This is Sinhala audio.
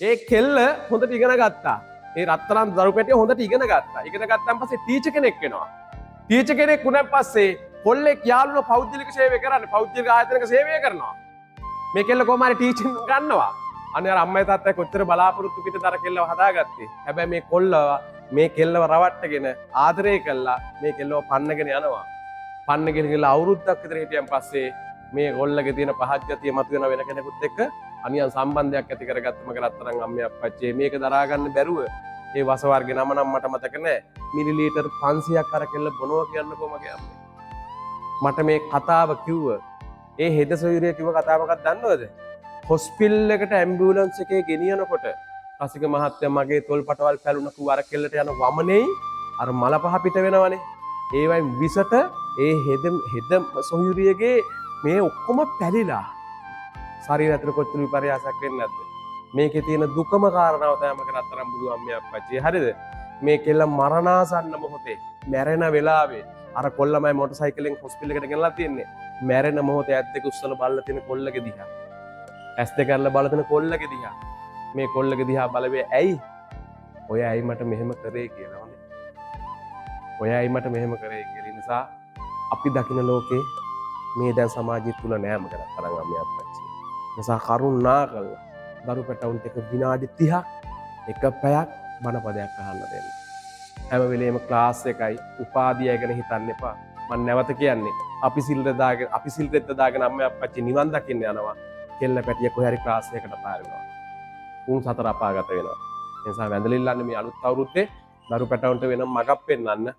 ඒ කෙල්ල හොඳට ඉගෙන ගත්තා. ඒ රත්තරන් දරු පැටිය හොඳට ඉගෙන ගත්තා. ඉගෙන ගත්තාන් පස්සේ ටීචර් කෙනෙක් වෙනවා. ටීචර් කෙනෙක් වුණාන් පස්සේ කොල්ලෙක් යාළුවෝ පෞද්ගලික සේවය කරන්නේ පෞද්ගලික ආයතනයක සේවය කරනවා. මේ කෙල්ල කොහොම හරි ටීචින් ගන්නවා. අනේ අර අම්මයි තාත්තයි කොච්චර බලාපොරොත්තු පිටද අර කෙල්ලව හදාගත්තේ. හැබැයි මේ කෙල්ලව රවට්ටගෙන ආදරය කළා මේ කෙල්ලව පන්නගෙන යනවා. පන්නගෙන ගිහලා අවුරුද්දක් විතර හිටියන් පස්සේ මේ කොල්ලගේ තියෙන පහත් ගතිය මතුවෙන වෙන කෙනෙකුත් එක්ක අනියන් සම්බන්ධයක් ඇති කරගත්තම කරතරන් අම්මේ අප්පච්චි මේක දරා ගන්න බැරුව ඒ වසවර්ගේ නම නම් මට මතක නැහැ. මිලිලීටර් 500ක් අර කෙල්ල බොනවා කියන්නකෝ මගේ අම්මේ. මට මේ කතාව කිව්ව ඒ හෙද සොයුරිය කිව්ව කතාව මොකක්ද දන්නවද? හොස්පිටල් එකට ඇම්බියුලන්ස් එකේ ගෙනියනකොට රසික මහත්තයා මගේ තොල් පටවල් පැලුණ කිව්ව අර කෙල්ලට යන වමනේ අර මල පහ පිට වෙනවනේ. ඒ වයින් විසට ඒ හෙද සොයුරියගේ මේ ඔක්කොම පැලිලා ශරීරය ඇතුළේ කොච්චර විපර්යාසයක් වෙන්නේ නැද්ද? මේකේ තියෙන දුකම කාරණාව තමයි මම කරතරම් බුදු අම්මේ අප්පච්චි. හරිද? මේ කෙල්ල මරණාසන්න මොහොතේ මැරෙන වෙලාවේ අර කොල්ලමයි මොටර් සයිකලෙන් හොස්පිටල් එකට ගෙනලා තියන්නේ. මැරෙන මොහොතේ ඇස් දෙක උස්සලා බලලා තියෙන කොල්ලගේ දිහා. ඇස් දෙක අරලා බලලා තියෙන කොල්ලගේ දිහා. මේ කොල්ලගේ දිහා බලවේ ඇයි? ඔය ඇයි මට මෙහෙම කරේ කියලානේ. ඔය ඇයි මට මෙහෙම කරේ කියලා නිසා අපි දකින ලෝකේ මේ දැන් සමාජය තුල නෑම කරතරම් අම්මේ අප්පච්චි. නිසා කරුණා කළා. දරු පැටවුන්ට එක විනාඩි 30ක් එක පැයක් බණපදයක් අහන්න දෙන්න. හැම වෙලේම ක්ලාස් එකයි උපාධිය ගැන හිතන්න එපා. මම නැවත කියන්නේ අපි සිල් රෙද්ද දාගෙන අම්මේ අප්පච්චි නිවන් දකින්න යනවා. කෙල්ල පැටිය කොහේ හරි ක්ලාස් එකකට පාරනවා. උන් සතර අපාගත වෙනවා. ඒ නිසා වැඳලිල්ලන්නේ මේ අලුත් අවුරුද්දේ දරු පැටවුන්ට වෙන මගක් පෙන්වන්න